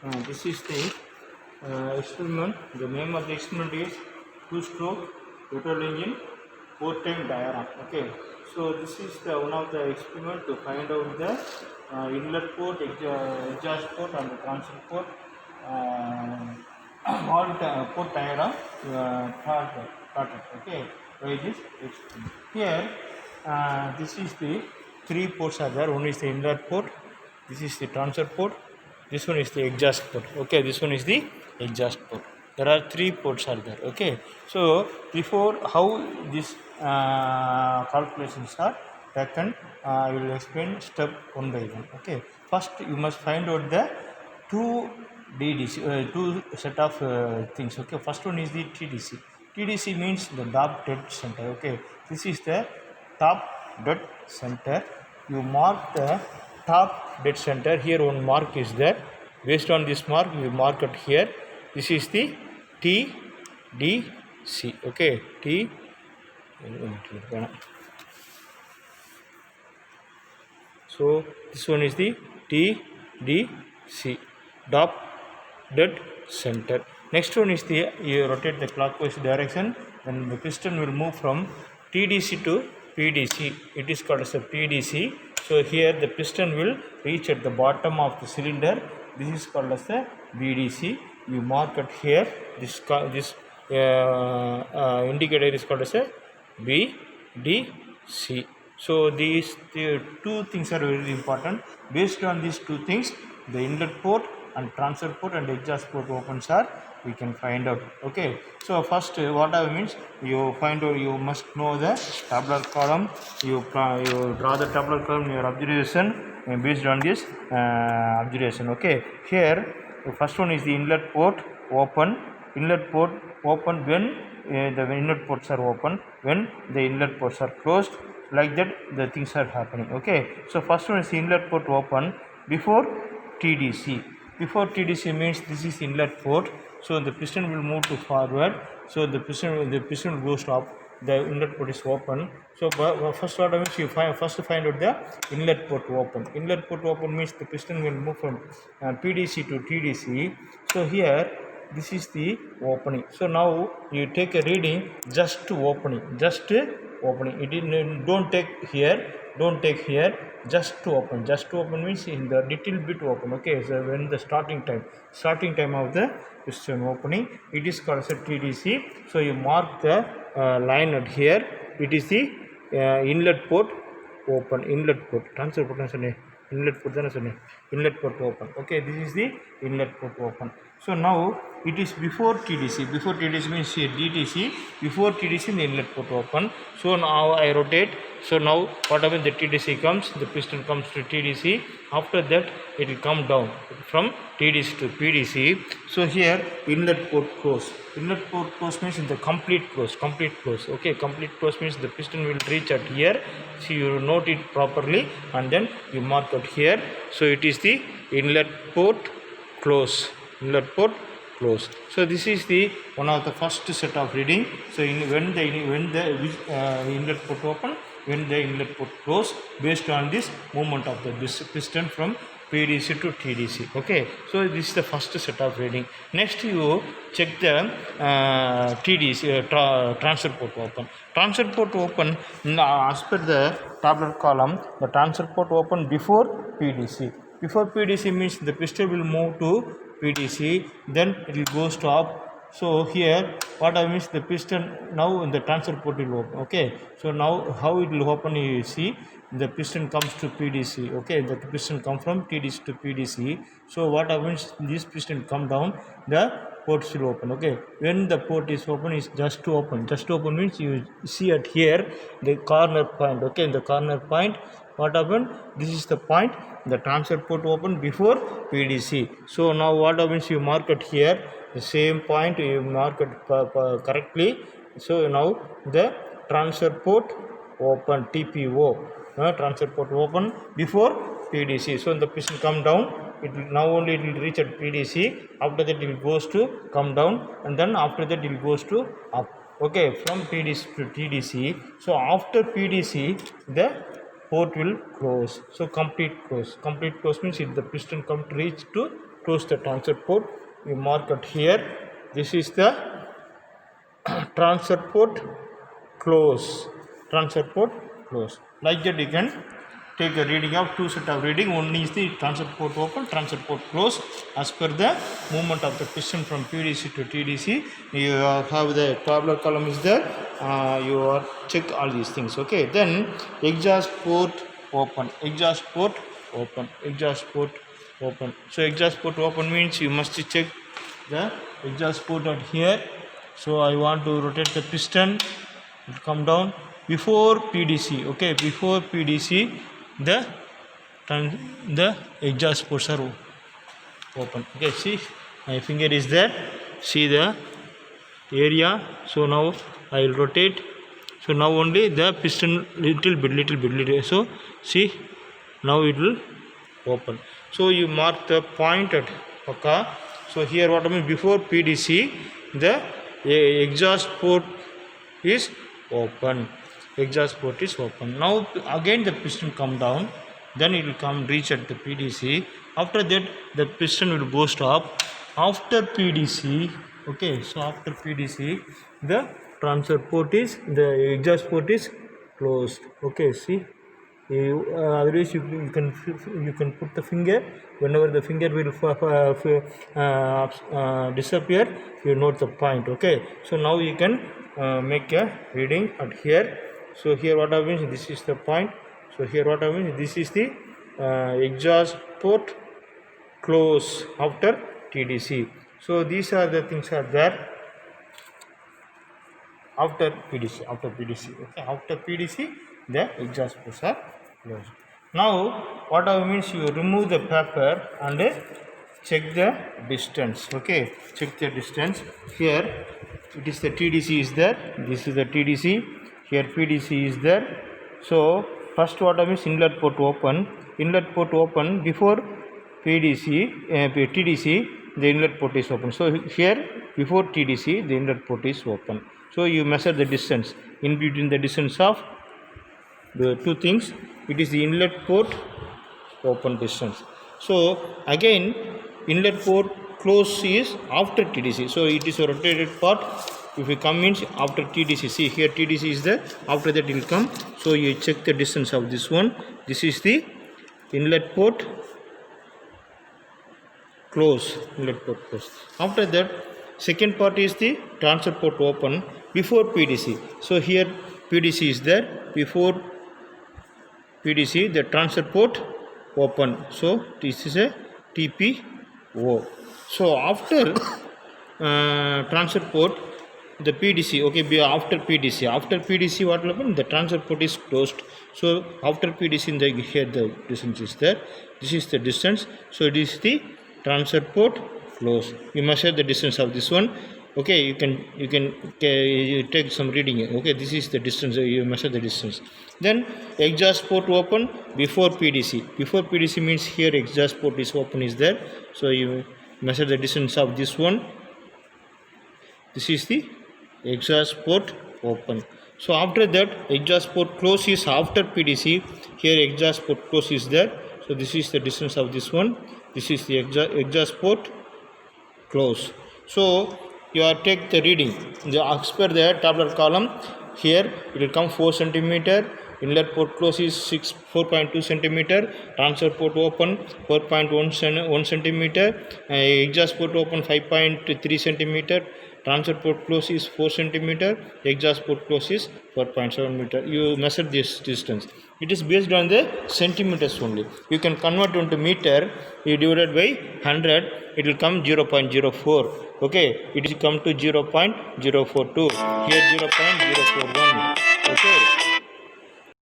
This is the experiment. The name of the experiment is two-stroke petrol engine 4-time diagram. Okay, so this is the one of the experiment to find out the inlet port, exhaust port, and the transfer port. All port diagram started. Okay, by this experiment. Here, this is the three ports are there. One is the inlet port. This is the transfer port. This one is the exhaust port. Okay, this one is the exhaust port. There are three ports are there. Okay, so before how this calculations are taken, I will explain step one by one. Okay, first you must find out the two two set of things. Okay, first one is the TDC. TDC means the top dead center. Okay, this is the top dead center. You mark the top dead center. Here one mark is there. Based on this mark, you mark it here. This is the TDC. Okay, T. So this one is the TDC, top dead center. Next one is the, you rotate the clockwise direction, then the piston will move from TDC to PDC. It is called as a PDC. So here the piston will reach at the bottom of the cylinder. This is called as a BDC. You mark it here. This indicator is called as a BDC. So these two things are very important. Based on these two things, the inlet port and transfer port and exhaust port opens are we can find out. Okay, so first what I means, you find out, you must know the tabular column. You draw the tabular column in your observation based on this observation. Okay, here the first one is the inlet port open. Inlet port open when the inlet ports are open, when the inlet ports are closed. Like that the things are happening. Okay, so first one is inlet port open before TDC. Before TDC means this is inlet port, so the piston will move to forward. So the piston will go stop. The inlet port is open. So first order means you first find out the inlet port open. Inlet port open means the piston will move from PDC to TDC. So here this is the opening. So now you take a reading just to opening, it is, don't take here, just to open. Just to open means in the little bit open. Okay, so when the starting time of the piston opening, it is called as a TDC. So you mark the line at here. It is the inlet port open, inlet port, transfer port inlet port open. Okay, this is the inlet port open. So now it is before TDC. Before TDC means DTC. Before TDC the inlet port open. So now I rotate. So now what happens, the TDC comes, the piston comes to TDC. After that it will come down from TDC to PDC. So here inlet port close. Inlet port close means in the complete close. Okay, complete close means the piston will reach at here. So you note it properly and then you mark it here. So it is the inlet port close. Inlet port close. So this is the one of the first set of reading. So when the inlet port open, when the inlet port close, based on this movement of the piston from PDC to TDC. Okay, so this is the first set of reading. Next you check the TDC transfer port open. Transfer port open as per the tabular column. The transfer port open before PDC. Before PDC means the piston will move to PDC, then it will go stop. So here what I means, the piston now in the transfer port will open. Okay, so now how it will open, you see the piston comes to PDC. Okay, the piston come from TDC to PDC. So what happens, this piston come down, the ports will open. Okay, when the port is open, is just to open. Just to open means you see at here the corner point. Okay, in the corner point what happened, this is the point, the transfer port open before PDC. So now what happens, you mark it here, the same point you mark it correctly. So now the transfer port open, TPO, transfer port open before PDC. So the piston come down, it will now only it will reach at PDC. After that it goes to come down, and then after that it goes to up. Okay, from PDC to TDC. So after PDC the port will close. So complete close. Complete close means if the piston come to reach to close the transfer port. You mark it here. This is the transfer port close. Transfer port close. Like that you can take a reading of two set of reading. One is the transfer port open, transfer port close. As per the movement of the piston from PDC to TDC, you have the tabular column is there. You are check all these things. Okay. Then exhaust port open, exhaust port open, exhaust port open. So exhaust port open means you must check the exhaust port at here. So I want to rotate the piston. It come down before PDC. Okay, before PDC, the exhaust ports are open. Okay, see my finger is there. See the area. So now I will rotate. So now only the piston little bit. So see now it will open. So you mark the point at okay. So here what I mean, before PDC the exhaust port is open. Exhaust port is open. Now again the piston come down, then it will come reach at the PDC. After that the piston will go stop. After PDC, okay, so after PDC the transfer port is, the exhaust port is closed. Okay, see, otherwise you can put the finger. Whenever the finger will disappear, you note the point. Okay, so now you can make a reading at here. So here what happens, this is the point. So here what happens, this is the exhaust port close after TDC. So these are the things are there after PDC. Okay, after PDC the exhaust ports are closed. Now what I means, you remove the paper and check the distance. Okay, check the distance. Here it is the TDC is there. This is the TDC. Here PDC is there. So first what I means, inlet port open. Inlet port open before PDC, TDC. The inlet port is open. So here before TDC the inlet port is open. So you measure the distance in between the distance of the two things. It is the inlet port open distance. So again inlet port close is after TDC. So it is a rotated part. If you come means after TDC, see here TDC is there. After that it will come. So you check the distance of this one. This is the inlet port close. Inlet port close. After that second part is the transfer port open before PDC. So here PDC is there. Before PDC the transfer port open. So this is a TPO. So after transfer port the PDC, okay, after PDC what will happen, the transfer port is closed. So after PDC in the here the distance is there. This is the distance. So it is the transfer port close. You measure the distance of this one. Okay, you can take some reading. Okay, this is the distance. You measure the distance. Then exhaust port open before PDC. Before PDC means here exhaust port is open is there. So you measure the distance of this one. This is the exhaust port open. So after that exhaust port close is after PDC. Here exhaust port close is there. So this is the distance of this one. This is the exhaust port close. So you are take the reading. As per the tabular column, here it will come 4 cm. Inlet port close is 4.2 cm. Transfer port open 4.1 cm. Exhaust port open 5.3 cm. Transfer port close is 4 cm. Exhaust port close is 4.7 meter. You measure this distance. It is based on the centimeters only. You can convert into meter. You divided by 100. It will come 0.04. Okay, it will come to 0.042. Here 0.041. Okay.